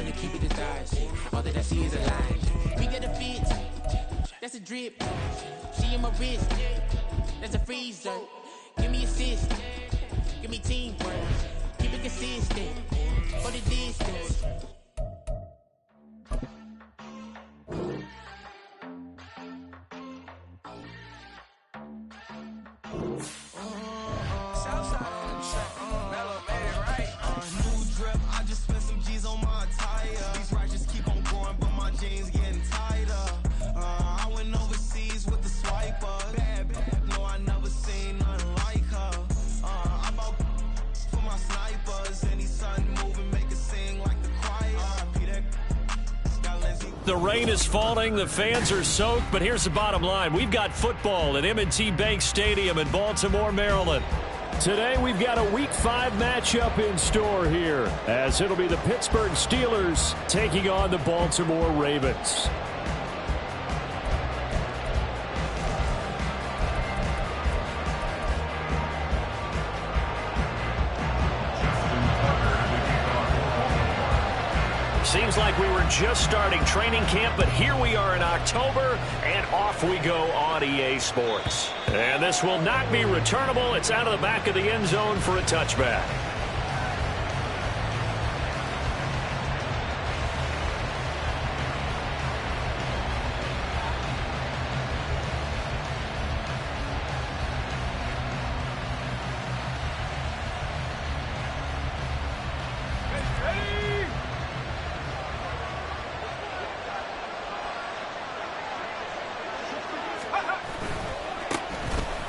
gonna keep it as ours. All that I see is a line. We got a fit, that's a drip. She in my wrist, that's a freezer. Give me assist, give me teamwork. Keep it consistent, for the distance. The rain is falling, the fans are soaked, but here's the bottom line. We've got football at M&T Bank Stadium in Baltimore, Maryland. Today we've got a Week 5 matchup in store here, as it'll be the Pittsburgh Steelers taking on the Baltimore Ravens. Seems like we were just starting training camp, but here we are in October, and off we go on EA Sports. And this will not be returnable. It's out of the back of the end zone for a touchback.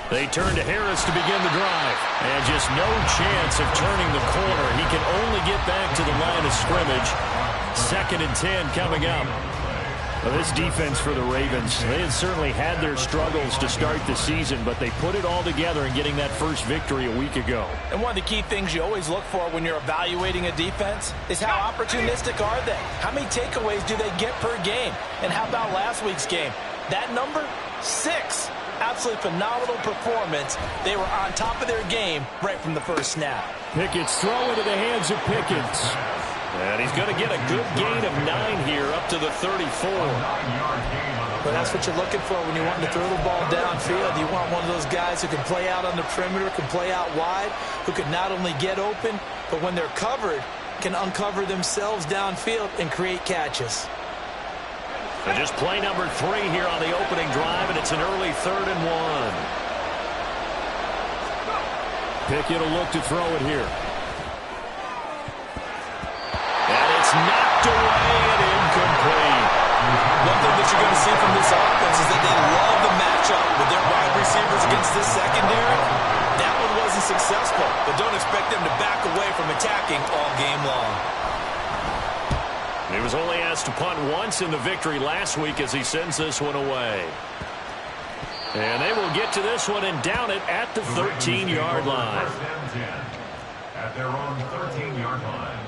They turn to Harris to begin the drive. And just no chance of turning the corner. He can only get back to the line of scrimmage. 2nd and 10 coming up. Well, this defense for the Ravens, they had certainly had their struggles to start the season, but they put it all together in getting that first victory a week ago. And one of the key things you always look for when you're evaluating a defense is how opportunistic are they? How many takeaways do they get per game? And how about last week's game? That number? 6. Absolutely phenomenal performance. They were on top of their game right from the first snap. Pickett's throw into the hands of Pickens. And he's going to get a good gain of 9 here up to the 34. But that's what you're looking for when you want to throw the ball downfield. You want one of those guys who can play out on the perimeter, can play out wide, who can not only get open, but when they're covered, can uncover themselves downfield and create catches. And just play number 3 here on the opening drive, and it's an early 3rd and 1. Pickett will look to throw it here. And it's knocked away and incomplete. One thing that you're going to see from this offense is that they love the matchup with their wide receivers against this secondary. That one wasn't successful, but don't expect them to back away from attacking all game long. He was only asked to punt once in the victory last week as he sends this one away. And they will get to this one and down it at the 13-yard line. At their own 13-yard line.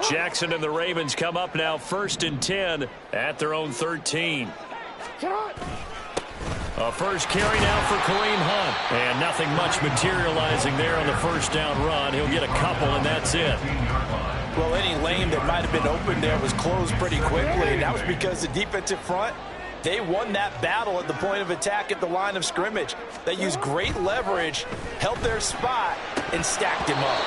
Jackson and the Ravens come up now 1st and 10 at their own 13. A first carry now for Kareem Hunt. And nothing much materializing there on the first down run. He'll get a couple, and that's it. Well, any lane that might have been open there was closed pretty quickly, and that was because the defensive front, they won that battle at the point of attack at the line of scrimmage. They used great leverage, held their spot, and stacked him up.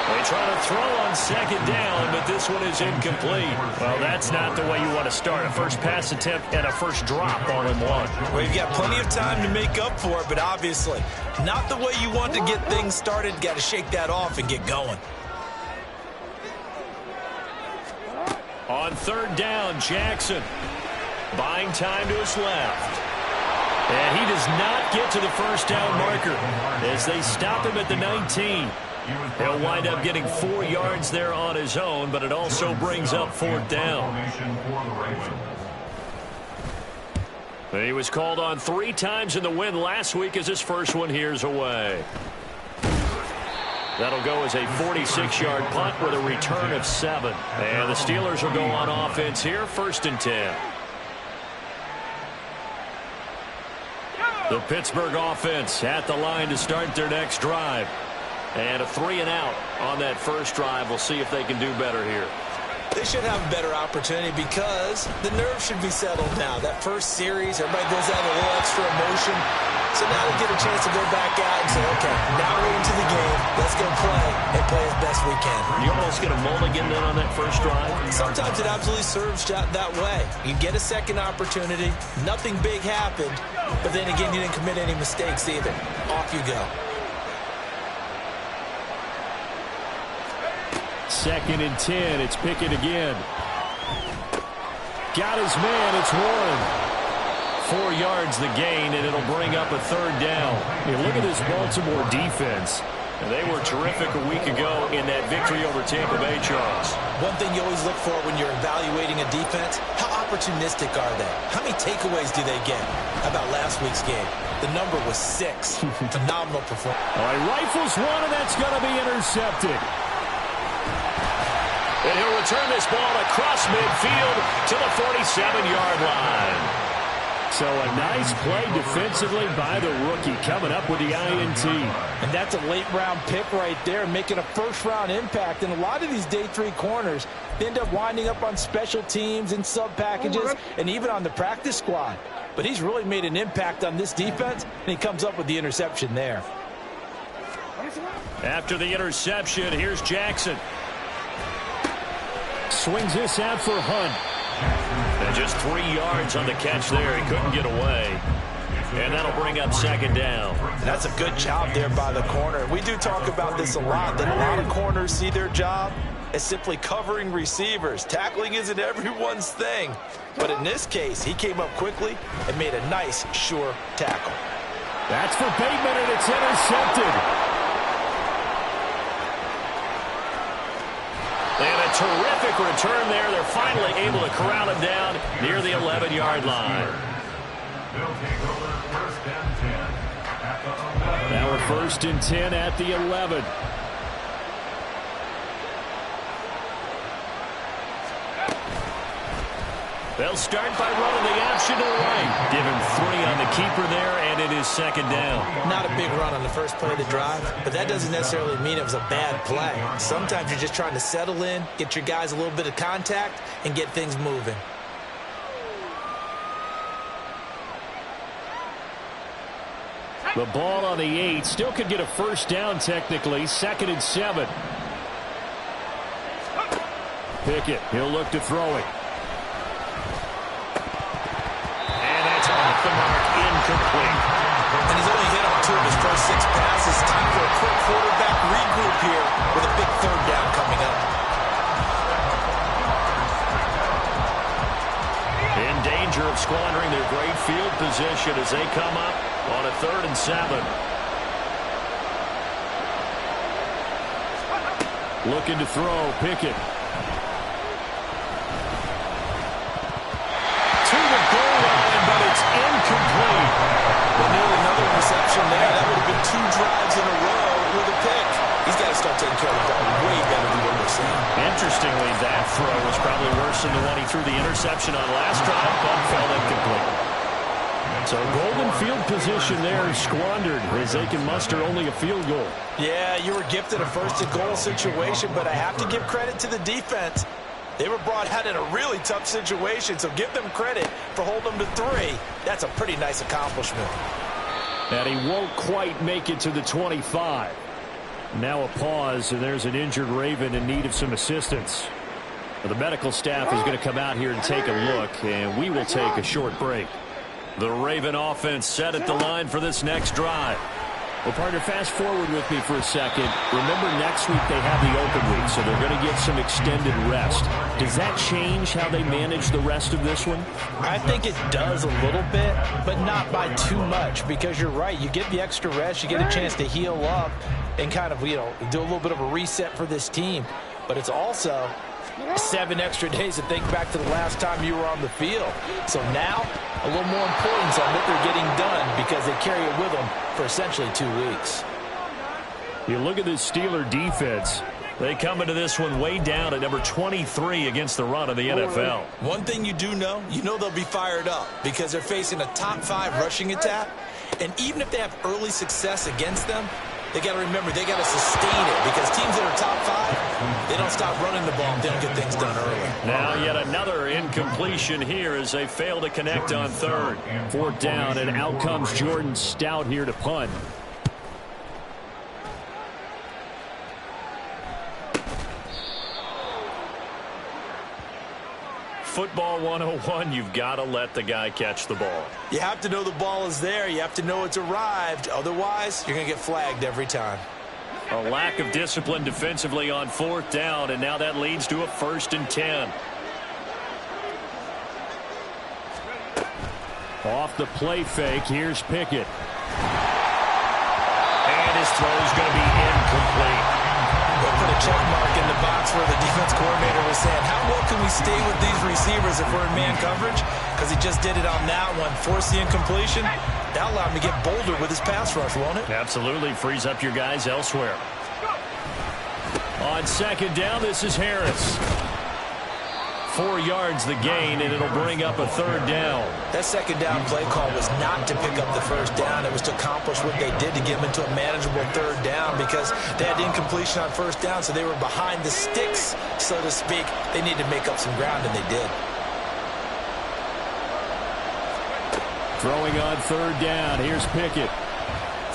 They try to throw on 2nd down, but this one is incomplete. Well, that's not the way you want to start. A first pass attempt and a first drop all in one. Well, you've got plenty of time to make up for it, but obviously not the way you want to get things started. Got to shake that off and get going. On 3rd down, Jackson buying time to his left. And he does not get to the first down marker as they stop him at the 19. He'll wind up getting 4 yards there on his own, but it also brings up 4th down. He was called on 3 times in the win last week as his first one here's away. That'll go as a 46-yard punt with a return of 7. And the Steelers will go on offense here, 1st and 10. The Pittsburgh offense at the line to start their next drive. And a 3-and-out on that first drive. We'll see if they can do better here. They should have a better opportunity because the nerves should be settled now. That first series, everybody goes out with a little extra emotion. So now they get a chance to go back out and say, okay, now we're into the game. Let's go play and play as best we can. You almost get a mulligan then on that first drive? Sometimes it absolutely serves that way. You get a second opportunity. Nothing big happened. But then again, you didn't commit any mistakes either. Off you go. 2nd and 10. It's Pickett again. Got his man. It's Warren. 4 yards the gain, and it'll bring up a 3rd down. You look at this Baltimore defense. And they were terrific a week ago in that victory over Tampa Bay, Charles. One thing you always look for when you're evaluating a defense, how opportunistic are they? How many takeaways do they get? How about last week's game? The number was 6. Phenomenal performance. All right, rifles one, and that's going to be intercepted. And he'll return this ball across midfield to the 47-yard line. So a nice play defensively by the rookie, coming up with the INT. And that's a late-round pick right there, making a first-round impact. And a lot of these day 3 corners end up winding up on special teams and sub-packages and even on the practice squad. But he's really made an impact on this defense, and he comes up with the interception there. After the interception, here's Jackson. Swings this out for Hunt. And just 3 yards on the catch there. He couldn't get away. And that'll bring up 2nd down. That's a good job there by the corner. We do talk about this a lot, that a lot of corners see their job as simply covering receivers. Tackling isn't everyone's thing. But in this case, he came up quickly and made a nice, sure tackle. That's for Bateman, and it's intercepted. And a terrific return there. They're finally able to corral him down near the 11-yard line. Now we're 1st and 10 at the 11. They'll start by running the option to the right. Give him 3 on the keeper there, and it is 2nd down. Not a big run on the first play of the drive, but that doesn't necessarily mean it was a bad play. Sometimes you're just trying to settle in, get your guys a little bit of contact, and get things moving. The ball on the 8. Still could get a first down technically. 2nd and 7. Pickett, he'll look to throw it. Off the mark, incomplete. And he's only hit on 2 of his first 6 passes. Time for a quick quarterback regroup here with a big 3rd down coming up. In danger of squandering their great field position as they come up on a 3rd and 7. Looking to throw, Pickett. It's incomplete. Well, nearly another reception there. That would have been 2 drives in a row with a pick. He's got to start taking care of the ball way better than what we're seeing. Interestingly, that throw was probably worse than the one he threw the interception on last drive, but fell incomplete. So golden field position there squandered as they can muster only a field goal. Yeah, you were gifted a 1st and goal situation, but I have to give credit to the defense. They were brought out in a really tough situation, so give them credit for holding them to 3. That's a pretty nice accomplishment. And he won't quite make it to the 25. Now a pause, and there's an injured Raven in need of some assistance. The medical staff is going to come out here and take a look, and we will take a short break. The Raven offense set at the line for this next drive. Well, partner, fast forward with me for a second. Remember, next week they have the open week, so they're going to get some extended rest. Does that change how they manage the rest of this one? I think it does a little bit, but not by too much, because you're right. You get the extra rest, you get a chance to heal up and kind of, do a little bit of a reset for this team. But it's also 7 extra days to think back to the last time you were on the field. So now, a little more importance on what they're getting done because they carry it with them for essentially 2 weeks. You look at this Steeler defense. They come into this one way down at number 23 against the run of the NFL. One thing you do know, they'll be fired up because they're facing a top 5 rushing attack. And even if they have early success against them, they got to remember they got to sustain it, because teams that are top 5, they don't stop running the ball if they don't get things done early. Now yet another incompletion here as they fail to connect on third. 4th down, and out comes Jordan Stout here to punt. Football 101, you've got to let the guy catch the ball. You have to know the ball is there. You have to know it's arrived. Otherwise, you're going to get flagged every time. A lack of discipline defensively on 4th down, and now that leads to a 1st and 10. Off the play fake, here's Pickett. And his throw's going to be incomplete. They'll put a check mark in the box where the defense coordinator was saying, how well can we stay with these receivers if we're in man coverage? Because he just did it on that one. Force the incompletion. That'll allow him to get bolder with his pass rush, won't it? Absolutely. Frees up your guys elsewhere. On 2nd down, this is Harris. 4 yards the gain, and it'll bring up a 3rd down. That 2nd down play call was not to pick up the 1st down. It was to accomplish what they did to get them into a manageable 3rd down, because they had incompletion on 1st down, so they were behind the sticks, so to speak. They needed to make up some ground, and they did. Throwing on 3rd down, here's Pickett.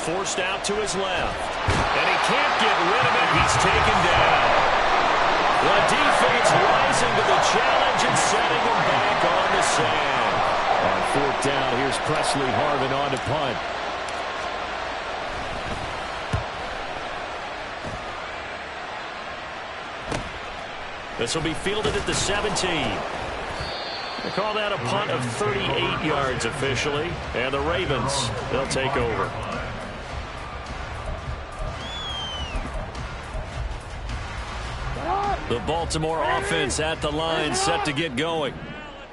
Forced out to his left, and he can't get rid of it. He's taken down. The defense rising to the challenge and setting him back on the sand. On 4th down, here's Presley Harvin on to punt. This will be fielded at the 17. They call that a punt of 38 yards officially. And the Ravens, they'll take over. The Baltimore offense at the line, set to get going.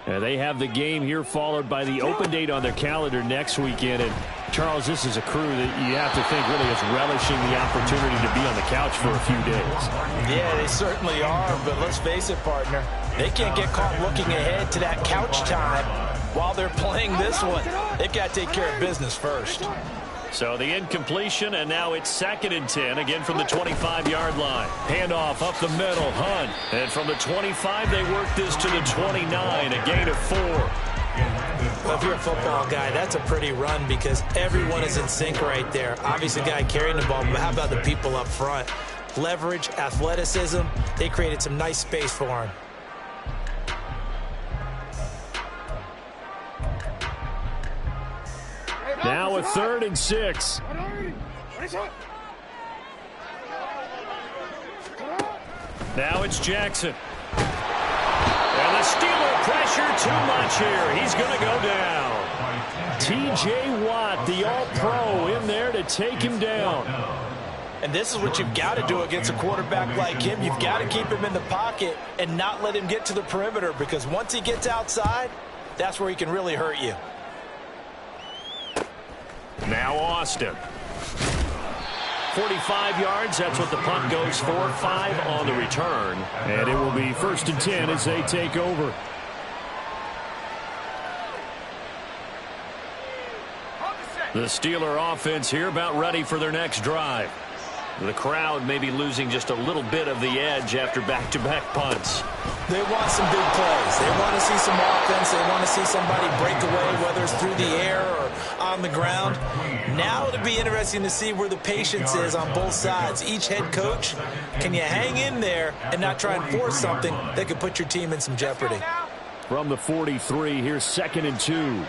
And they have the game here followed by the open date on their calendar next weekend. And Charles, this is a crew that you have to think really is relishing the opportunity to be on the couch for a few days. Yeah, they certainly are, but let's face it, partner. They can't get caught looking ahead to that couch time while they're playing this one. They've got to take care of business first. So the incompletion, and now it's 2nd and 10, again from the 25-yard line. Handoff up the middle, Hunt. And from the 25, they work this to the 29, a gain of 4. Well, if you're a football guy, that's a pretty run because everyone is in sync right there. Obviously, the guy carrying the ball, but how about the people up front? Leverage, athleticism, they created some nice space for him. Now a 3rd and 6. Now it's Jackson. And the Steeler pressure too much here. He's going to go down. T.J. Watt, the all-pro, in there to take him down. And this is what you've got to do against a quarterback like him. You've got to keep him in the pocket and not let him get to the perimeter, because once he gets outside, that's where he can really hurt you. Now Austin. 45 yards, that's what the punt goes for. 5 on the return. And it will be 1st and 10 as they take over. The Steeler offense here about ready for their next drive. The crowd may be losing just a little bit of the edge after back-to-back punts. They want some big plays. They want to see some offense. They want to see somebody break away, whether it's through the air or on the ground. Now it'll be interesting to see where the patience is on both sides. Each head coach, can you hang in there and not try and force something that could put your team in some jeopardy? From the 43, here's 2nd and 2.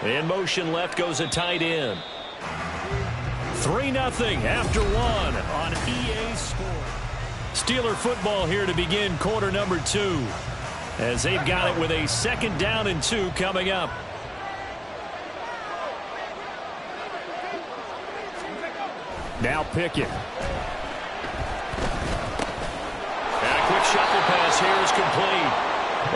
In motion left goes a tight end. 3-0 after 1 on EA Sports. Steeler football here to begin quarter number 2. As they've got it with a 2nd down and 2 coming up. Now Pickett. And a quick shuffle pass here is complete.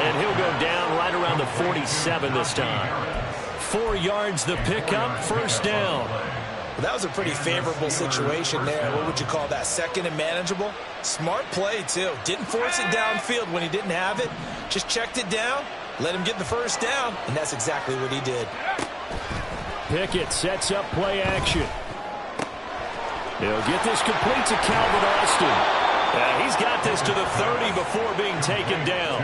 And he'll go down right around the 47 this time. 4 yards the pickup, 1st down. Well, that was a pretty favorable situation there. What would you call that? 2nd and manageable? Smart play, too. Didn't force it downfield when he didn't have it. Just checked it down, Let him get the first down, and that's exactly what he did. Pickett sets up play action. He'll get this complete to Calvin Austin. He's got this to the 30 before being taken down.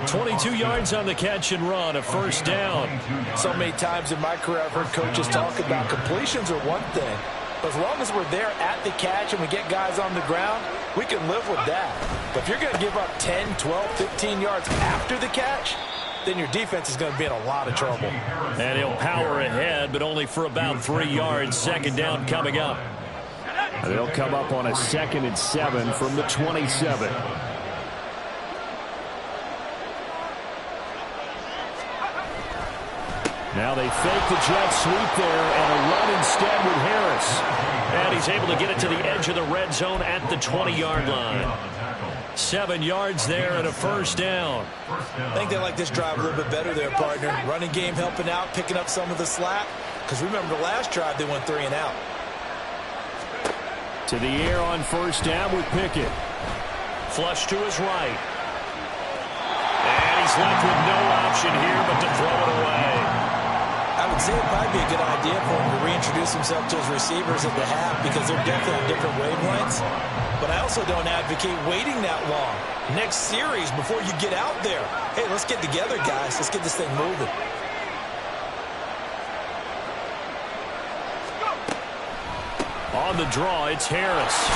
22 yards on the catch and run, a first down. So many times in my career I've heard coaches talk about completions are one thing. But as long as we're there at the catch and we get guys on the ground, we can live with that. But if you're going to give up 10, 12, 15 yards after the catch, then your defense is going to be in a lot of trouble. And he'll power ahead, but only for about 3 yards. Second down coming up. They'll come up on a 2nd and 7 from the 27. Now they fake the jet sweep there and a run instead with Harris. And he's able to get it to the edge of the red zone at the 20-yard line. 7 yards there and a first down. I think they like this drive a little bit better there, partner. Running game helping out, picking up some of the slack. Because remember the last drive they went 3 and out. To the air on first down with Pickett. Flush to his right. And he's left with no option here but to throw it away. I would say it'd probably be a good idea for him to reintroduce himself to his receivers at the half because they're definitely on different wavelengths. But I also don't advocate waiting that long. Next series, before you get out there, hey, let's get together, guys. Let's get this thing moving. On the draw, it's Harris.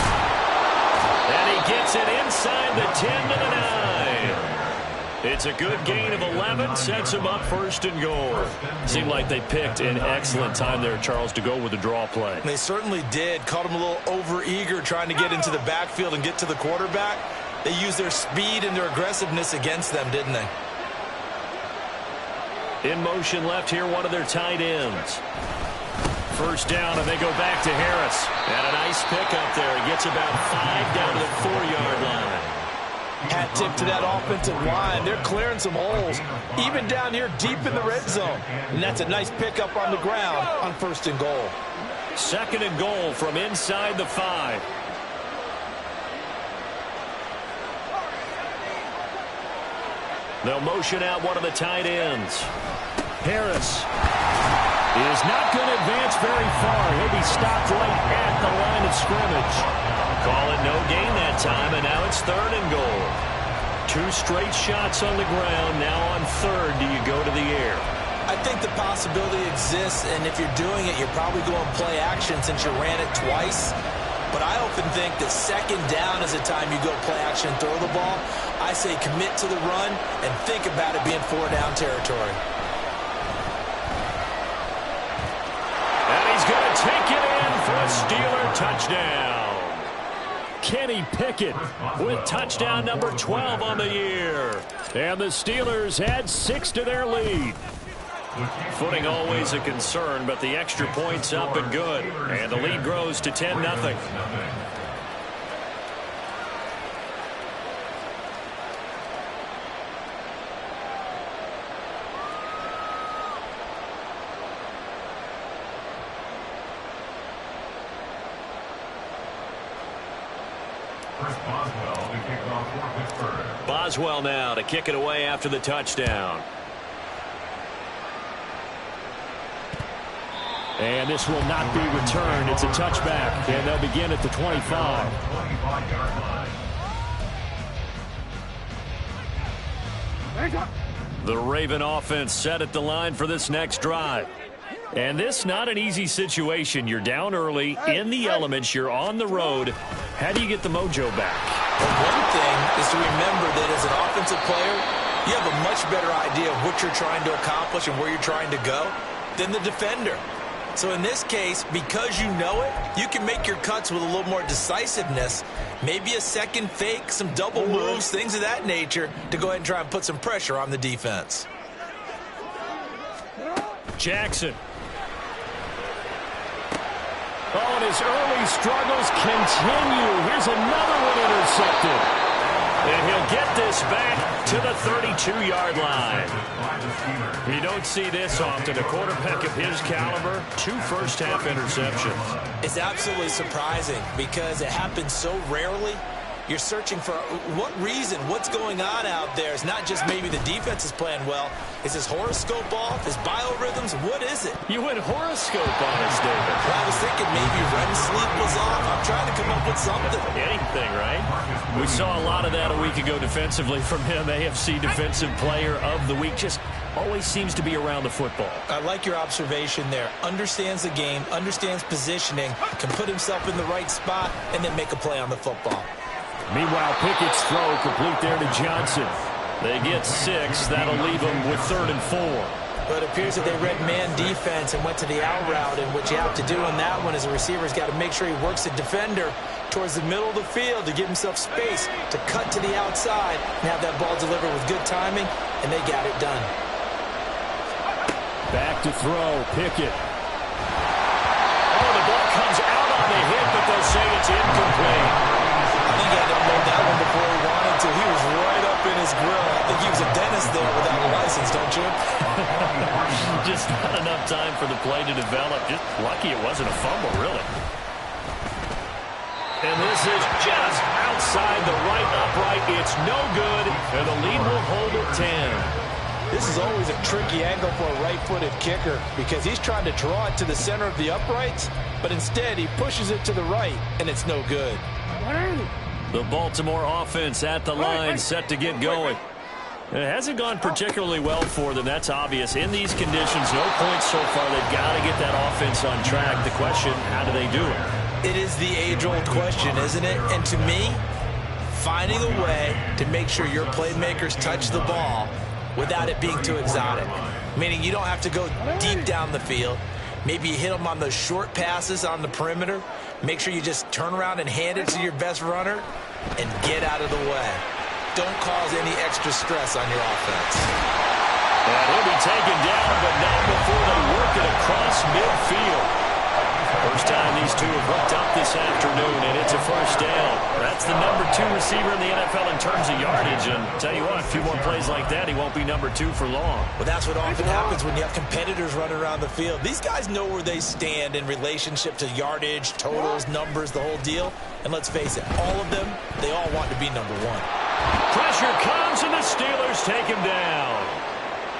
And he gets it inside the 10 to the 9. It's a good gain of 11, sets him up first and goal. Seemed like they picked an excellent time there, Charles, to go with the draw play. They certainly did. Caught him a little over-eager trying to get into the backfield and get to the quarterback. They used their speed and their aggressiveness against them, didn't they? In motion left here, one of their tight ends. First down, and they go back to Harris. And a nice pickup there. He gets about 5 down to the 4-yard line. Hat tip to that offensive line. They're clearing some holes, even down here deep in the red zone. And that's a nice pickup on the ground on first and goal. 2nd and goal from inside the 5. They'll motion out one of the tight ends. Harris is not going to advance very far. He'll be stopped right at the line of scrimmage. Call it no gain that time, and now it's 3rd and goal. 2 straight shots on the ground. Now on 3rd, do you go to the air? I think the possibility exists, and if you're doing it, you're probably going play action since you ran it twice. But I often think that 2nd down is the time you go play action and throw the ball. I say commit to the run and think about it being 4-down territory. And he's going to take it in for a Steeler touchdown. Kenny Pickett with touchdown number 12 on the year. And the Steelers add 6 to their lead. Footing always a concern, but the extra point's up and good. And the lead grows to 10-0. Boswell now to kick it away after the touchdown. And this will not be returned. It's a touchback, and they'll begin at the 25. The Raven offense set at the line for this next drive. And this not an easy situation. You're down early, in the elements, you're on the road. How do you get the mojo back? Well, one thing is to remember that as an offensive player, you have a much better idea of what you're trying to accomplish and where you're trying to go than the defender. So in this case, because you know it, you can make your cuts with a little more decisiveness, maybe a second fake, some double moves, things of that nature, to go ahead and try and put some pressure on the defense. Jackson. Oh, and his early struggles continue. Here's another one intercepted. And he'll get this back to the 32-yard line. You don't see this often. A quarterback of his caliber, 2 first-half interceptions. It's absolutely surprising because it happens so rarely. You're searching for what reason, what's going on out there. It's not just maybe the defense is playing well. Is his horoscope off? His biorhythms? What is it? You went horoscope on us, David. Well, I was thinking maybe REM sleep was off. I'm trying to come up with something. Anything, right? We saw a lot of that a week ago defensively from him. AFC Defensive Player of the Week. Just always seems to be around the football. I like your observation there. Understands the game, understands positioning, can put himself in the right spot, and then make a play on the football. Meanwhile, Pickett's throw complete there to Johnson. They get 6. That'll leave them with 3rd and 4. But it appears that they read man defense and went to the out route, and what you have to do in that one as a receiver is got to make sure he works the defender towards the middle of the field to give himself space to cut to the outside and have that ball delivered with good timing, and they got it done. Back to throw, Pickett. Oh, the ball comes out on the hit, but they'll say it's incomplete. I think he had to unload that one before he wanted to. He was right up in his grill. I think he was a dentist there without a license, don't you? Just not enough time for the play to develop. Just lucky it wasn't a fumble, really. And this is just outside the right upright. It's no good, and the lead will hold at 10. This is always a tricky angle for a right-footed kicker because he's trying to draw it to the center of the uprights, but instead he pushes it to the right, and it's no good. The Baltimore offense at the line, set to get going. It hasn't gone particularly well for them, that's obvious. In these conditions, no points so far. They've got to get that offense on track. The question, how do they do it? It is the age-old question, isn't it? And to me, finding a way to make sure your playmakers touch the ball without it being too exotic. Meaning you don't have to go deep down the field. Maybe you hit them on those short passes on the perimeter. Make sure you just turn around and hand it to your best runner and get out of the way. Don't cause any extra stress on your offense. And he'll be taken down, but not before they work it across midfield. First time these two have hooked up this afternoon, and it's a first down. That's the number 2 receiver in the NFL in terms of yardage. And tell you what, a few more plays like that, he won't be number 2 for long. Well, that's what often happens when you have competitors running around the field. These guys know where they stand in relationship to yardage, totals, numbers, the whole deal. And let's face it, all of them, they all want to be number 1. Pressure comes, and the Steelers take him down.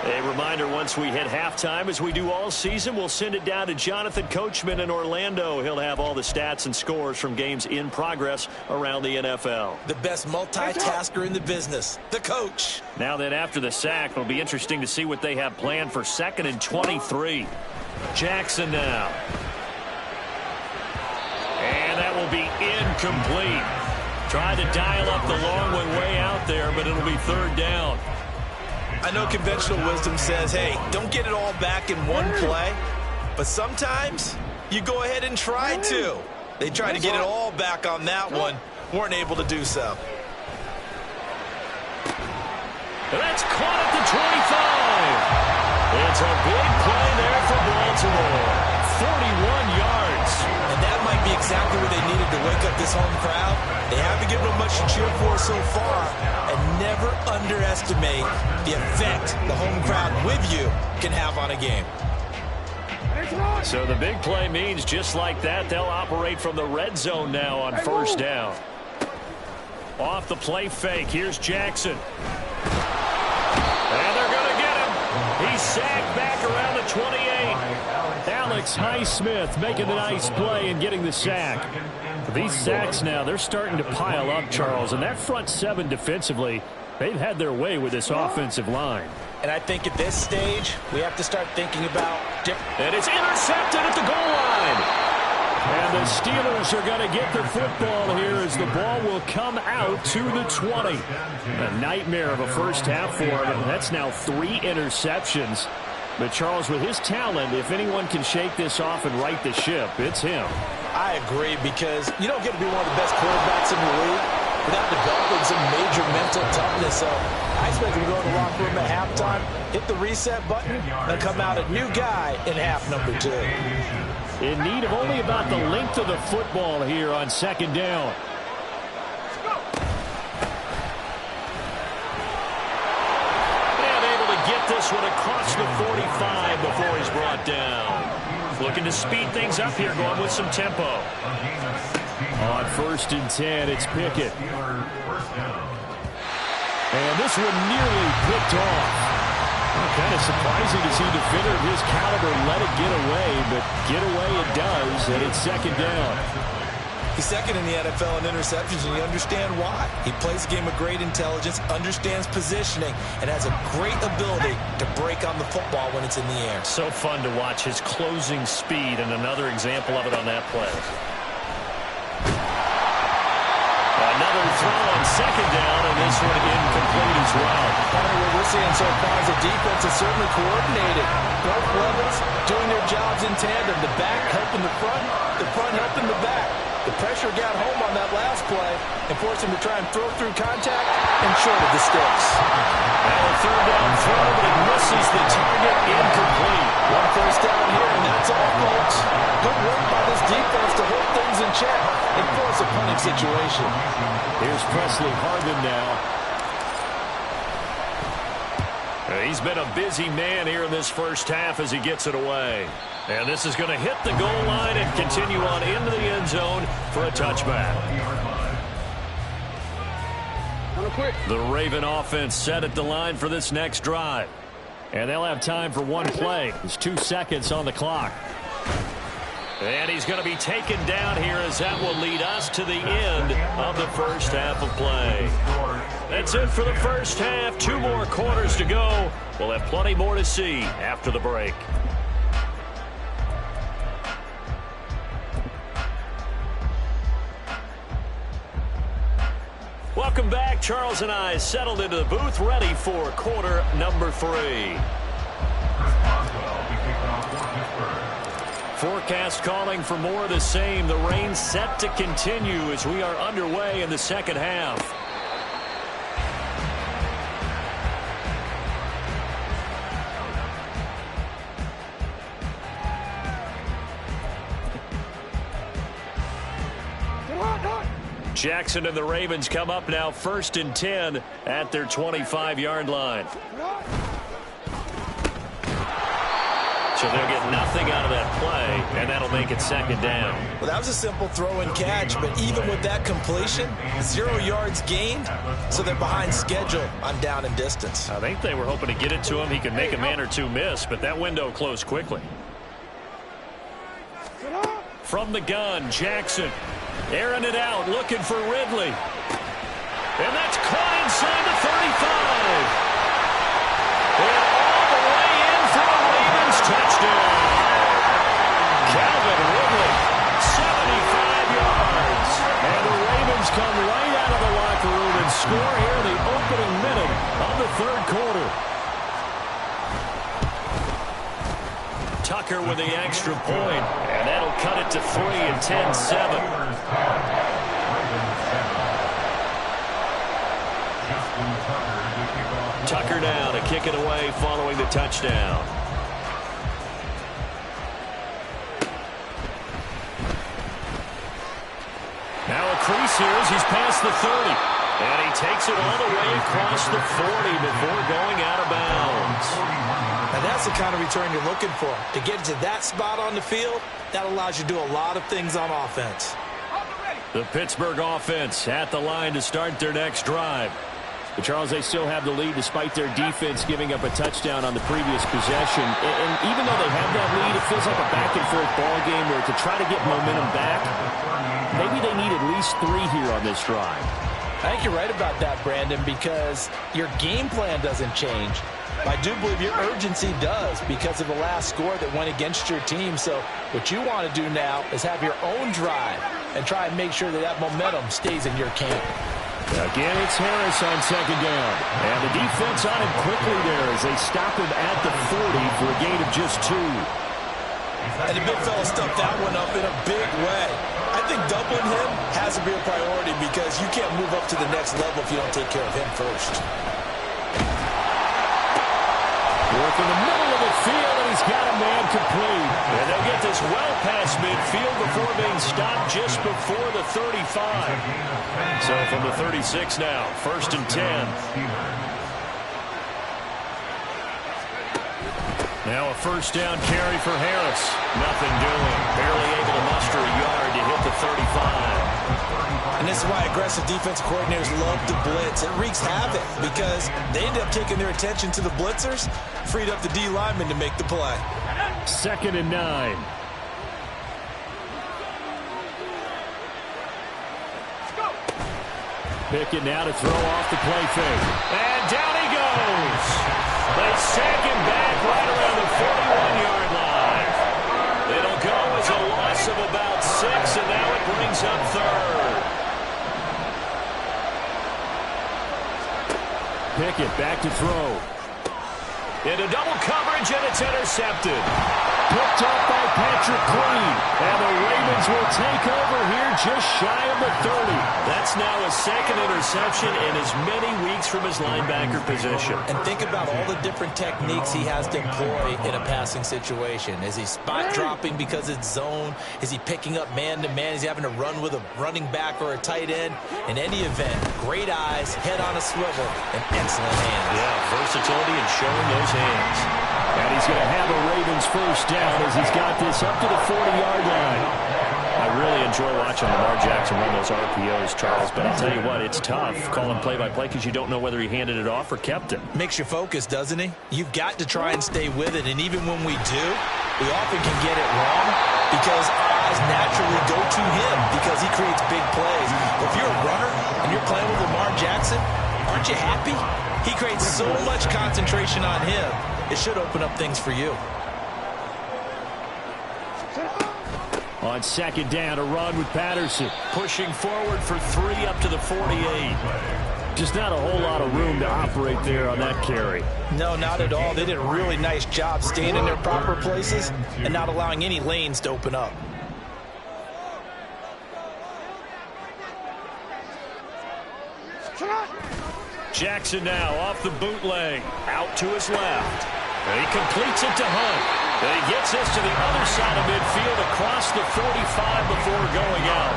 A reminder, once we hit halftime, as we do all season, we'll send it down to Jonathan Coachman in Orlando. He'll have all the stats and scores from games in progress around the NFL. The best multitasker in the business, the coach. Now then, after the sack, it'll be interesting to see what they have planned for 2nd and 23. Jackson now. And that will be incomplete. Tried to dial up the long one way out there, but it'll be 3rd down. I know conventional wisdom says, hey, don't get it all back in one play. But sometimes you go ahead and try to. They tried to get it all back on that one. Weren't able to do so. That's caught at the 25. It's a big play there for Baltimore. 41 yards. And that might be exactly what they needed to wake up this home crowd. They haven't given them much to cheer for so far. And never underestimate the effect the home crowd with you can have on a game. So the big play means just like that, they'll operate from the red zone now on 1st down. Off the play fake, here's Jackson. And they're going to get him. He's sacked back around the 28. Alex Highsmith making the nice play and getting the sack. These sacks now, they're starting to pile up, Charles, and that front 7 defensively, they've had their way with this offensive line. And I think at this stage, we have to start thinking about And it's intercepted at the goal line. And the Steelers are going to get the football here as the ball will come out to the 20. A nightmare of a first half for him. That's now 3 interceptions. But Charles, with his talent, if anyone can shake this off and right the ship, it's him. I agree, because you don't get to be one of the best quarterbacks in the league without developing some major mental toughness. So I expect him to go in the locker room at halftime, hit the reset button, and come out a new guy in half number 2. In need of only about the length of the football here on 2nd down. And able to get this one across the 45 before he's brought down. Looking to speed things up here, going with some tempo. On 1st and 10, it's Pickett. First down. And this one nearly picked off. Well, kind of surprising to see a defender of his caliber let it get away, but get away it does, and it's 2nd down. He's second in the NFL in interceptions, and you understand why. He plays a game of great intelligence, understands positioning, and has a great ability to break on the football when it's in the air. So fun to watch his closing speed, and another example of it on that play. Another throw on 2nd down, and this one incomplete as well. What we're seeing so far is the defense is certainly coordinated. Both levels doing their jobs in tandem. The back helping the front helping the back. The pressure got home on that last play and forced him to try and throw through contact and short of the sticks. Now a 3rd down throw, but it misses the target, incomplete. One first down here, and that's all, folks. Good work by this defense to hold things in check and force a punting situation. Here's Presley Harvin now. He's been a busy man here in this first half as he gets it away. And this is going to hit the goal line and continue on into the end zone for a touchback. The Raven offense set at the line for this next drive. And they'll have time for one play. There's 2 seconds on the clock. And he's going to be taken down here as that will lead us to the end of the first half of play. That's it for the first half. 2 more quarters to go. We'll have plenty more to see after the break. Welcome back. Charles and I settled into the booth, ready for quarter number 3. Forecast calling for more of the same. The rain set to continue as we are underway in the second half. Jackson and the Ravens come up now 1st and 10 at their 25-yard line. So they'll get nothing out of that play, and that'll make it 2nd down. Well, that was a simple throw and catch, but even with that completion, 0 yards gained, so they're behind schedule on down and distance. I think they were hoping to get it to him. He could make a man or two miss, but that window closed quickly. From the gun, Jackson airing it out, looking for Ridley. And that's caught inside the 35. And all the way in for a Ravens touchdown. Calvin Ridley, 75 yards. And the Ravens come right out of the locker room and score here in the opening minute of the 3rd quarter. Tucker with the extra point, and that'll cut it to 3 and 10-7. Tucker down to kick it away following the touchdown. Now a crease here as he's past the 30. And he takes it all the way across the 40 before going out of bounds. And that's the kind of return you're looking for. To get to that spot on the field, that allows you to do a lot of things on offense. The Pittsburgh offense at the line to start their next drive. But Charles, they still have the lead despite their defense giving up a touchdown on the previous possession. And even though they have that lead, it feels like a back-and-forth ball game where to try to get momentum back, maybe they need at least 3 here on this drive. I think you're right about that, Brandon, because your game plan doesn't change. I do believe your urgency does because of the last score that went against your team. So what you want to do now is have your own drive and try and make sure that that momentum stays in your camp. Again, it's Harris on 2nd down. And the defense on him quickly there as they stop him at the 40 for a gain of just 2. And the big fella stuffed that one up in a big way. I think doubling him has to be a priority because you can't move up to the next level if you don't take care of him first. Work in the middle of the field, and he's got a man complete. And they'll get this well past midfield before being stopped just before the 35. So from the 36 now, 1st and 10. Now a 1st down carry for Harris. Nothing doing. Barely able to muster a yard to hit the 35. This is why aggressive defensive coordinators love to blitz. It wreaks havoc because they end up taking their attention to the blitzers, freed up the D lineman to make the play. 2nd and 9. Pickett now to throw off the play fake. And down he goes. They sack him back right around the 41-yard line. It'll go as a loss of about 6, and now it brings up 3rd. Pickett back to throw. Into double coverage, and it's intercepted. Picked up by Patrick Queen. And the Ravens will take over here just shy of the 30. That's now a 2nd interception in as many weeks from his linebacker position. And think about all the different techniques he has to employ in a passing situation. Is he spot dropping because it's zone? Is he picking up man-to-man? Is he having to run with a running back or a tight end? In any event, great eyes, head on a swivel, and excellent hands. Yeah, versatility and showing those hands. And he's going to have a Ravens first down as he's got this up to the 40-yard line. I really enjoy watching Lamar Jackson run those RPOs, Charles, but I'll tell you what, it's tough calling play-by-play because you don't know whether he handed it off or kept it. Makes you focus, doesn't he? You've got to try and stay with it, and even when we do, we often can get it wrong because our eyes naturally go to him because he creates big plays. If you're a runner and you're playing with Lamar Jackson, aren't you happy? He creates so much concentration on him. It should open up things for you. On 2nd down, a run with Patterson. Pushing forward for 3 up to the 48. Just not a whole lot of room to operate there on that carry. No, not at all. They did a really nice job staying in their proper places and not allowing any lanes to open up. Jackson now off the bootleg. Out to his left. And he completes it to Hunt. And he gets this to the other side of midfield across the 45 before going out.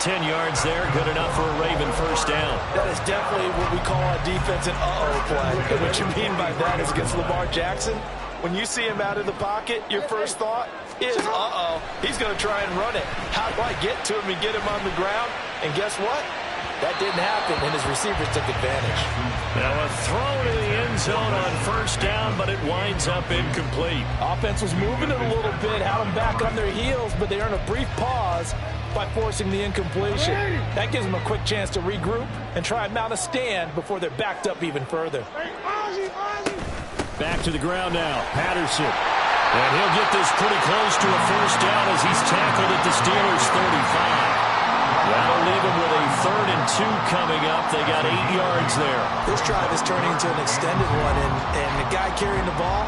10 yards there, good enough for a Raven first down. That is definitely what we call a defensive uh-oh play. And what you mean by that is against Lamar Jackson, when you see him out of the pocket, your first thought is, uh-oh, he's going to try and run it. How do I get to him and get him on the ground? And guess what? That didn't happen, and his receivers took advantage. Now a throw to the end zone on first down, but it winds up incomplete. Offense was moving it a little bit, had them back on their heels, but they earned a brief pause by forcing the incompletion. That gives them a quick chance to regroup and try and mount a stand before they're backed up even further. Back to the ground now, Patterson. And he'll get this pretty close to a first down as he's tackled at the Steelers' 35. That'll leave them with a 3rd and 2 coming up. They got 8 yards there. This drive is turning into an extended one, and the guy carrying the ball,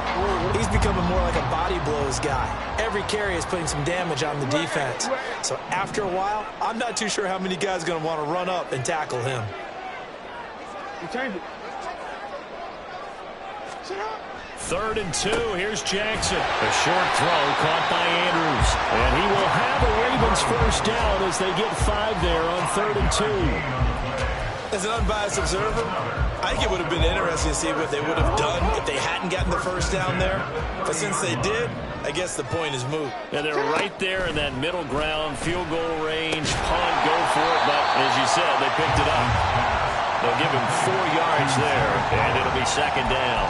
he's becoming more like a body blows guy. Every carry is putting some damage on the defense. So after a while, I'm not too sure how many guys are going to want to run up and tackle him. You change it. 3rd and 2. Here's Jackson. A short throw caught by Andrews. And he will have a Ravens first down as they get 5 there on 3rd and 2. As an unbiased observer, I think it would have been interesting to see what they would have done if they hadn't gotten the first down there. But since they did, I guess the point is moot. And they're right there in that middle ground, field goal range, punt, go for it. But as you said, they picked it up. They'll give him 4 yards there, and it'll be 2nd down.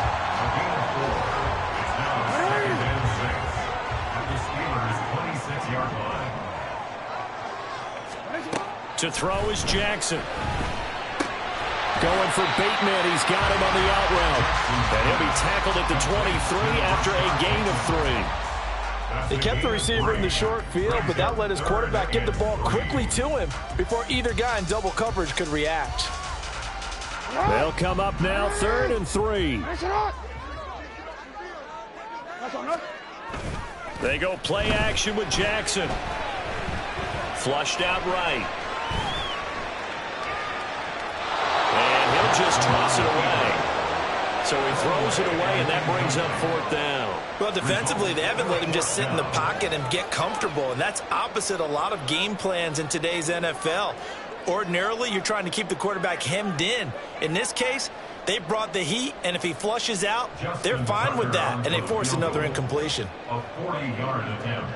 To throw is Jackson. Going for Bateman. He's got him on the out route. And he'll be tackled at the 23 after a gain of 3. They kept the receiver in the short field, but that let his quarterback get the ball quickly to him before either guy in double coverage could react. They'll come up now, 3rd and 3. They go play action with Jackson. Flushed out right. And he'll just toss it away. So he throws it away, and that brings up 4th down. Well, defensively, they haven't let him just sit in the pocket and get comfortable, and that's opposite a lot of game plans in today's NFL. Ordinarily, you're trying to keep the quarterback hemmed in. In this case, they brought the heat, and if he flushes out, they're fine with that, and they force another incompletion. A 40-yard attempt.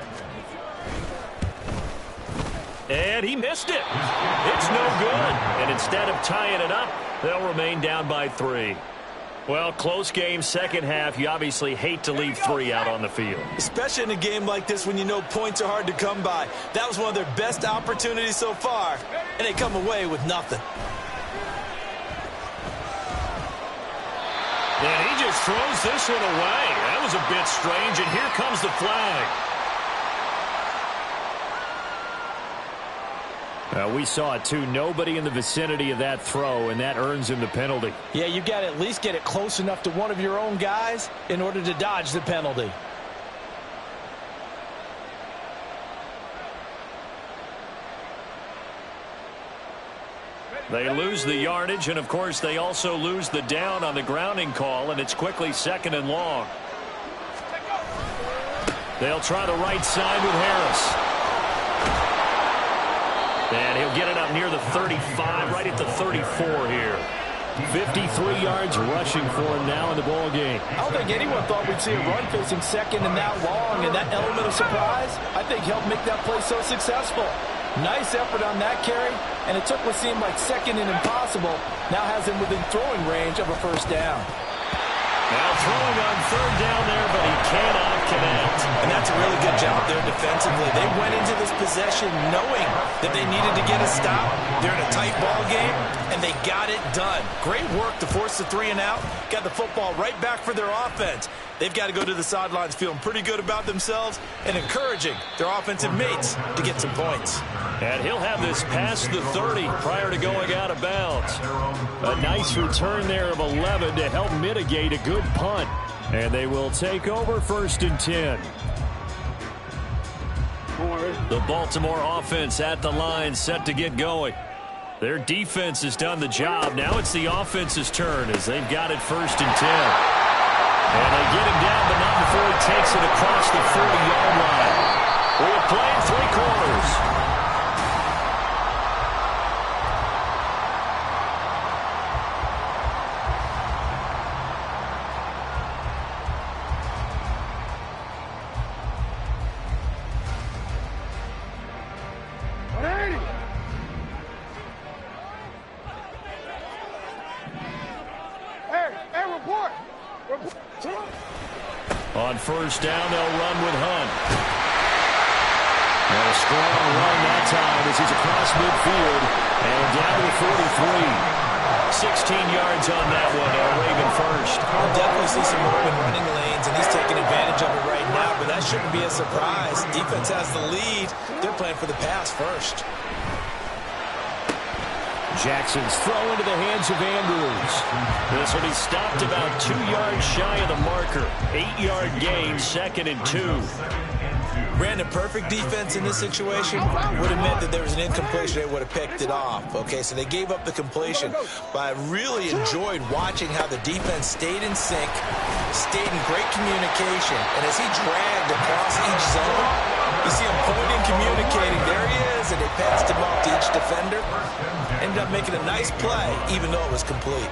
And he missed it. It's no good. And instead of tying it up, they'll remain down by 3. Well, close game, second half. You obviously hate to leave 3 out on the field. Especially in a game like this when you know points are hard to come by. That was one of their best opportunities so far, and they come away with nothing. And he just throws this one away. That was a bit strange, and here comes the flag. We saw it, too. Nobody in the vicinity of that throw, and that earns him the penalty. Yeah, you got to at least get it close enough to one of your own guys in order to dodge the penalty. They lose the yardage, and, of course, they also lose the down on the grounding call, and it's quickly 2nd and long. They'll try the right side with Harris. And he'll get it up near the 35, right at the 34 here. 53 yards rushing for him now in the ball game. I don't think anyone thought we'd see a run facing 2nd and that long, and that element of surprise, I think, helped make that play so successful. Nice effort on that carry, and it took what seemed like 2nd and impossible, now has him within throwing range of a first down. Now throwing on 3rd down there, but he cannot connect. And that's a really good job there defensively. They went into this possession knowing that they needed to get a stop. They're in a tight ball game, and they got it done. Great work to force the 3 and out. Got the football right back for their offense. They've got to go to the sidelines feeling pretty good about themselves and encouraging their offensive mates to get some points. And he'll have this past the 30 prior to going out of bounds. A nice return there of 11 to help mitigate a good punt. And they will take over 1st and 10. The Baltimore offense at the line, set to get going. Their defense has done the job. Now it's the offense's turn as they've got it 1st and 10. And they get him down, but not before he takes it across the 40-yard line. We have played 3 quarters. On 1st down, they'll run with Hunt. And a strong run that time as he's across midfield and down to the 43. 16 yards on that one. Raven first. We'll definitely see some open running lanes, and he's taking advantage of it right now, but that shouldn't be a surprise. Defense has the lead. They're playing for the pass first. Jackson's throw into the hands of Andrews. This will be stopped about 2 yards shy of the marker. 8-yard gain, 2nd and 2. Brandon, perfect defense in this situation would have meant that there was an incompletion. They would have picked it off. Okay, so they gave up the completion. But I really enjoyed watching how the defense stayed in sync, stayed in great communication. And as he dragged across each zone, you see him pointing, communicating. There he is, and they passed him off to each defender. Ended up making a nice play, even though it was complete.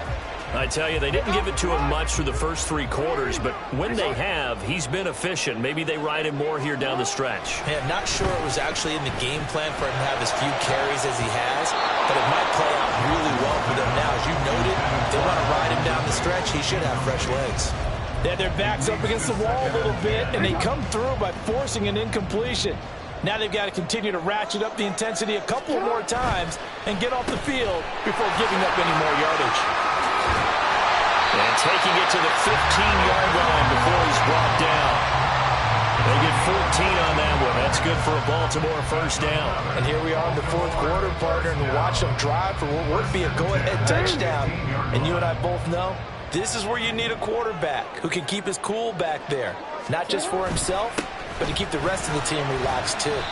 I tell you, they didn't give it to him much for the first 3 quarters, but when they have, he's been efficient. Maybe they ride him more here down the stretch. Yeah, not sure it was actually in the game plan for him to have as few carries as he has, but it might play out really well for them now. As you noted, if they want to ride him down the stretch, he should have fresh legs. Yeah, their back's up against the wall a little bit, and they come through by forcing an incompletion. Now they've got to continue to ratchet up the intensity a couple more times and get off the field before giving up any more yardage. And taking it to the 15-yard line before he's brought down. They get 14 on that one. That's good for a Baltimore first down. And here we are in the 4th quarter, partner, and watch them drive for what would be a go-ahead touchdown. And you and I both know this is where you need a quarterback who can keep his cool back there. Not just for himself, but to keep the rest of the team relaxed, too.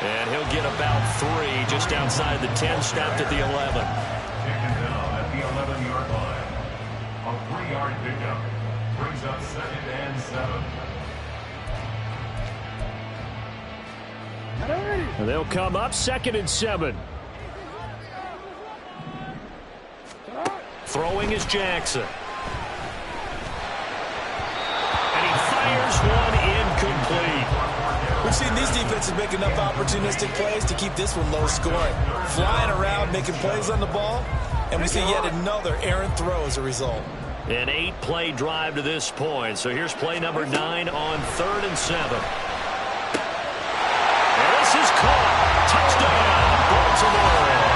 And he'll get about 3 just outside the 10, stopped at the 11. Taken down at the 11-yard line. A 3-yard pickup brings up 2nd and 7. And they'll come up 2nd and 7. Throwing is Jackson. And he fires one incomplete. We we've seen these defenses make enough opportunistic plays to keep this one low scoring. Flying around, making plays on the ball, and we see yet another errant throw as a result. An 8-play drive to this point. So here's play number 9 on 3rd and 7. And this is caught. Touchdown, Baltimore.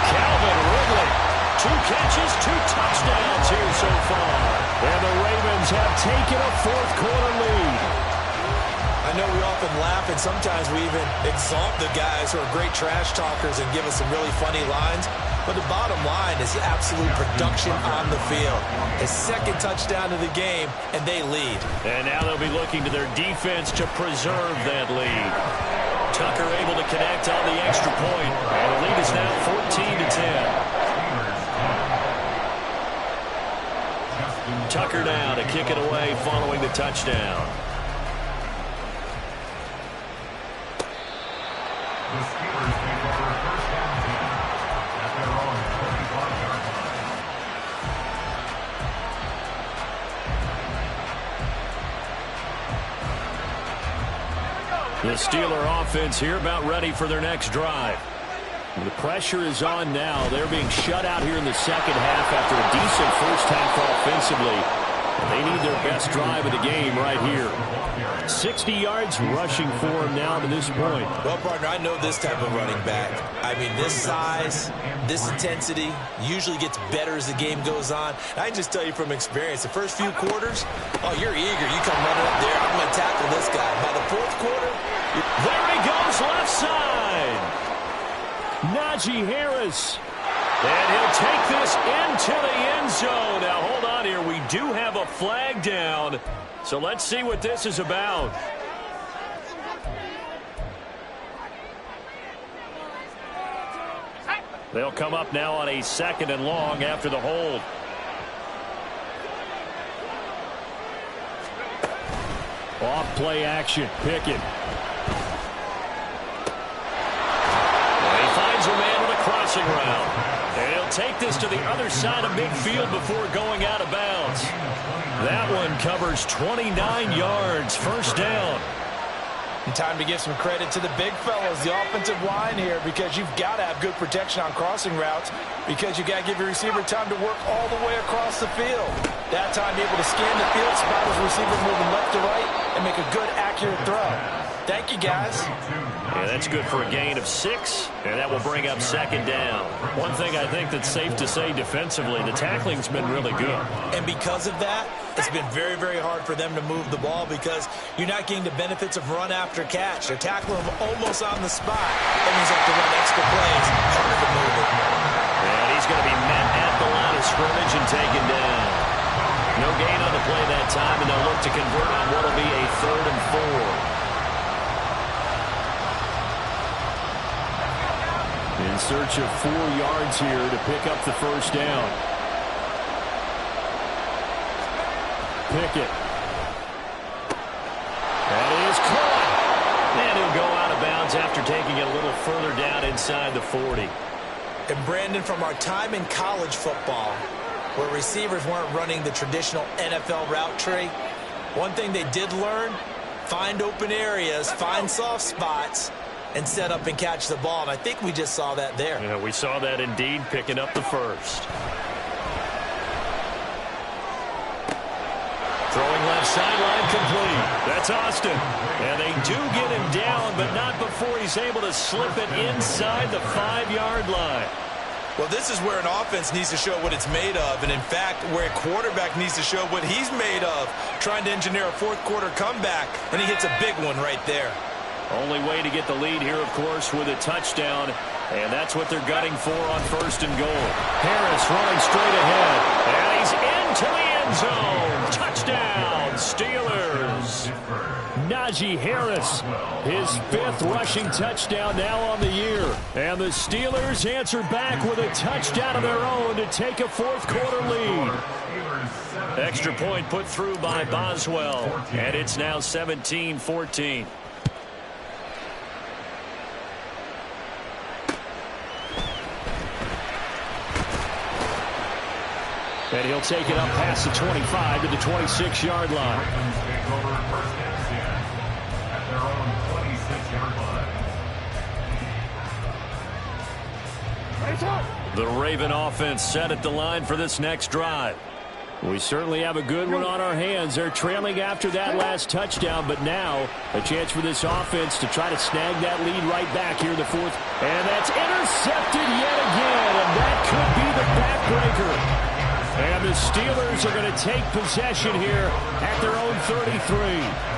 Calvin Ridley. 2 catches, 2 touchdowns here so far. And the Ravens have taken a 4th-quarter lead. I know we often laugh, and sometimes we even exalt the guys who are great trash talkers and give us some really funny lines. But the bottom line is absolute production on the field. His 2nd touchdown of the game, and they lead. And now they'll be looking to their defense to preserve that lead. Tucker able to connect on the extra point. And the lead is now 14-10. Tucker now to kick it away following the touchdown. The Steelers take over a first down at their own 25-yard line. The Steeler offense here about ready for their next drive. The pressure is on now. They're being shut out here in the second half after a decent first half offensively. They need their best drive of the game right here. 60 yards rushing for him now to this point. Well, partner, I know this type of running back. I mean, this size, this intensity usually gets better as the game goes on. I can just tell you from experience, the first few quarters, oh, you're eager. You come running up there, I'm going to tackle this guy. By the 4th quarter, there he goes, left side. Najee Harris. And he'll take this into the end zone. Now, hold on here. We do have a flag down. So let's see what this is about. They'll come up now on a 2nd and long after the hold. Off play action. Pickett. And he finds a man with a crossing route. And he'll take this to the other side of midfield before going out of bounds. That one covers 29 yards. First down. And time to give some credit to the big fellas, the offensive line here, because you've got to have good protection on crossing routes because you got to give your receiver time to work all the way across the field. That time, able to scan the field, spot his receiver moving left to right, and make a good, accurate throw. Thank you, guys. Yeah, that's good for a gain of 6, and that will bring up 2nd down. One thing I think that's safe to say defensively, the tackling's been really good. And because of that, it's been very, very hard for them to move the ball because you're not getting the benefits of run after catch. They're tackling them almost on the spot. That means they have to run extra plays, harder to move it. And he's going to be met at the line of scrimmage and taken down. No gain on the play that time, and they'll look to convert on what will be a 3rd and 4. In search of 4 yards here to pick up the first down. Pickett. That is caught. And he'll go out of bounds after taking it a little further down inside the 40. And Brandon, from our time in college football, where receivers weren't running the traditional NFL route tree, one thing they did learn, find open areas, find soft spots, and set up and catch the ball. And I think we just saw that there. Yeah, we saw that indeed, picking up the first. Throwing left sideline complete. That's Austin. And they do get him down, but not before he's able to slip it inside the 5-yard line. Well, this is where an offense needs to show what it's made of, and in fact, where a quarterback needs to show what he's made of, trying to engineer a 4th-quarter comeback, and he hits a big one right there. Only way to get the lead here, of course, with a touchdown, and that's what they're gunning for on 1st and goal. Harris running straight ahead, and he's into the end zone. Touchdown, Steelers. Najee Harris, his 5th rushing touchdown now on the year. And the Steelers answer back with a touchdown of their own to take a 4th-quarter lead. Extra point put through by Boswell, and it's now 17-14. And he'll take it up past the 25 to the 26-yard line. Take over 1st and 10 at their own The Raven offense set at the line for this next drive. We certainly have a good one on our hands. They're trailing after that last touchdown, but now a chance for this offense to try to snag that lead right back here in the fourth. And that's intercepted yet again, and that could be the backbreaker. And the Steelers are going to take possession here at their own 33.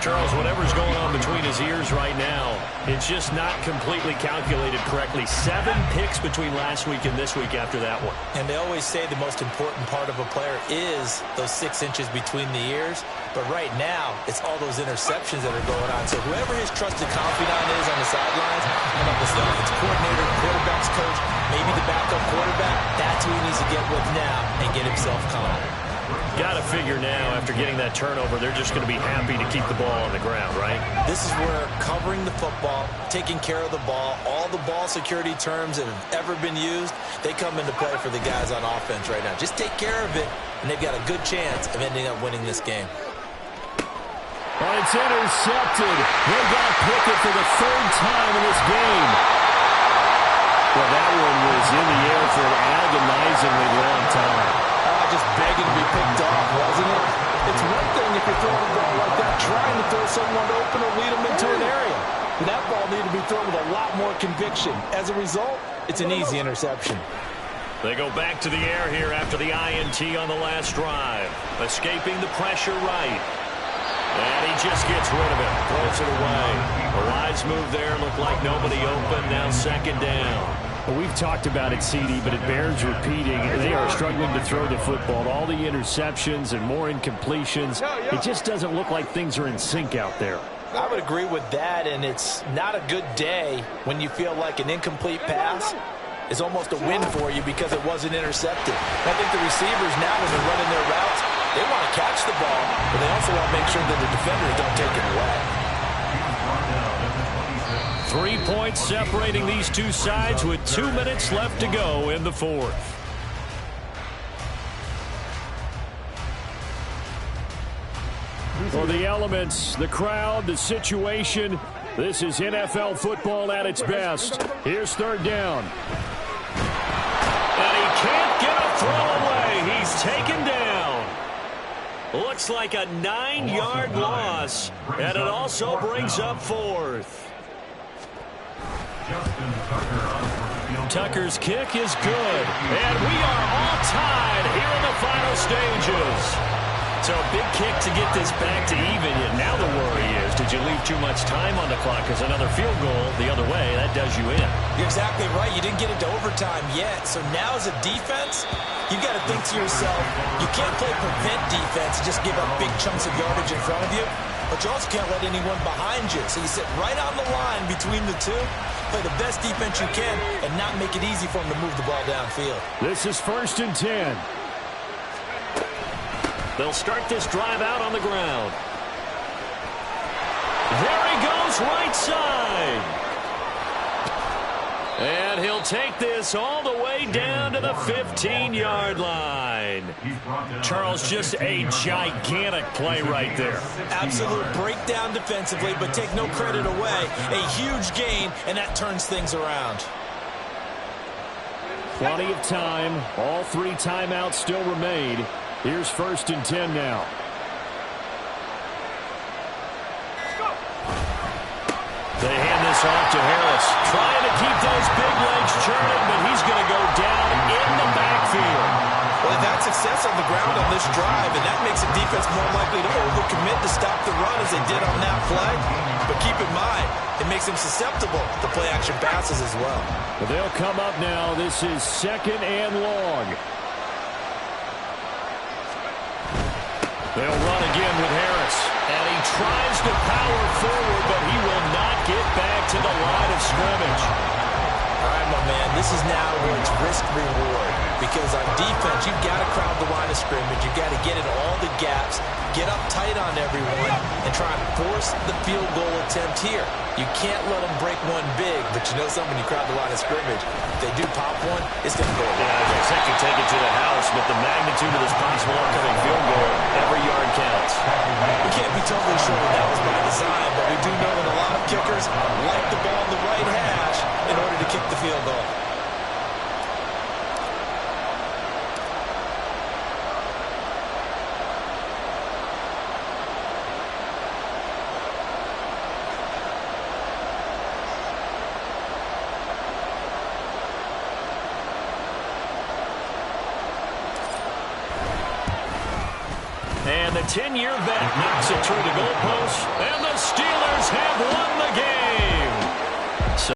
Charles, whatever's going on between his ears right now, it's just not completely calculated correctly. 7 picks between last week and this week after that one. And they always say the most important part of a player is those 6 inches between the ears. But right now, it's all those interceptions that are going on. So whoever his trusted confidant is on the sidelines, and up the offense coordinator, quarterback's coach, maybe the backup quarterback, that's who he needs to get with now and get himself calm. Got to figure now, after getting that turnover, they're just going to be happy to keep the ball on the ground, right? This is where covering the football, taking care of the ball, all the ball security terms that have ever been used, they come into play for the guys on offense right now. Just take care of it, and they've got a good chance of ending up winning this game. Well, it's intercepted. They got Pickett for the 3rd time in this game. Well, that one was in the air for an agonizingly long time. Just begging to be picked off, wasn't it? It's one thing if you're throwing a ball like that, trying to throw someone open or lead them into an area. But that ball needed to be thrown with a lot more conviction. As a result, it's an easy interception. They go back to the air here after the INT on the last drive. Escaping the pressure right. And he just gets rid of it. Throws it away. A wise move there. Looked like nobody open. Now 2nd down. Well, we've talked about it, CD, but it bears repeating. They are struggling to throw the football. All the interceptions and more incompletions. It just doesn't look like things are in sync out there. I would agree with that, and it's not a good day when you feel like an incomplete pass is almost a win for you because it wasn't intercepted. I think the receivers now, when they're running their routes, they want to catch the ball, but they also want to make sure that the defenders don't take it away. 3 points separating these two sides with 2 minutes left to go in the 4th. For the elements, the crowd, the situation, this is NFL football at its best. Here's 3rd down. And he can't get a throw away. He's taken down. Looks like a 9-yard loss, and it also brings up 4th. Tucker's kick is good. And we are all tied here in the final stages. So a big kick to get this back to even. And now the worry is, did you leave too much time on the clock? Because another field goal the other way, that does you in. You're exactly right. You didn't get into overtime yet. So now as a defense, you've got to think to yourself, you can't play prevent defense and just give up big chunks of yardage in front of you. But you also can't let anyone behind you. So you sit right on the line between the two, play the best defense you can, and not make it easy for them to move the ball downfield. This is 1st and 10. They'll start this drive out on the ground. There he goes, right side. And he'll take this all the way down to the 15-yard line. Charles, just a gigantic play right there. Absolute breakdown defensively, but take no credit away. A huge gain, and that turns things around. Plenty of time. All 3 timeouts still remain. Here's 1st and 10 now. They hand this off to Harris. Trying to keep those big legs churning, but he's going to go down in the backfield. Well, they've had success on the ground on this drive, and that makes the defense more likely to overcommit to stop the run as they did on that play. But keep in mind, it makes them susceptible to play-action passes as well. But they'll come up now. This is 2nd and long. They'll run again with Harris. And he tries to power forward, but he will not get back to the line of scrimmage. All right, my man, this is now where it's risk-reward. Because on defense, you've got to crowd the line of scrimmage. You've got to get in all the gaps, get up tight on everyone, and try and force the field goal attempt here. You can't let them break one big, but you know something, you crowd the line of scrimmage. If they do pop one, it's going to go. Yeah, as I said, you take it to the house, but the magnitude of this possible upcoming field goal, every yard counts. We can't be totally sure that was by design, but we do know that a lot of kickers like the ball in the right hash in order to kick the field goal. And the 10-year vet knocks it through the goalpost.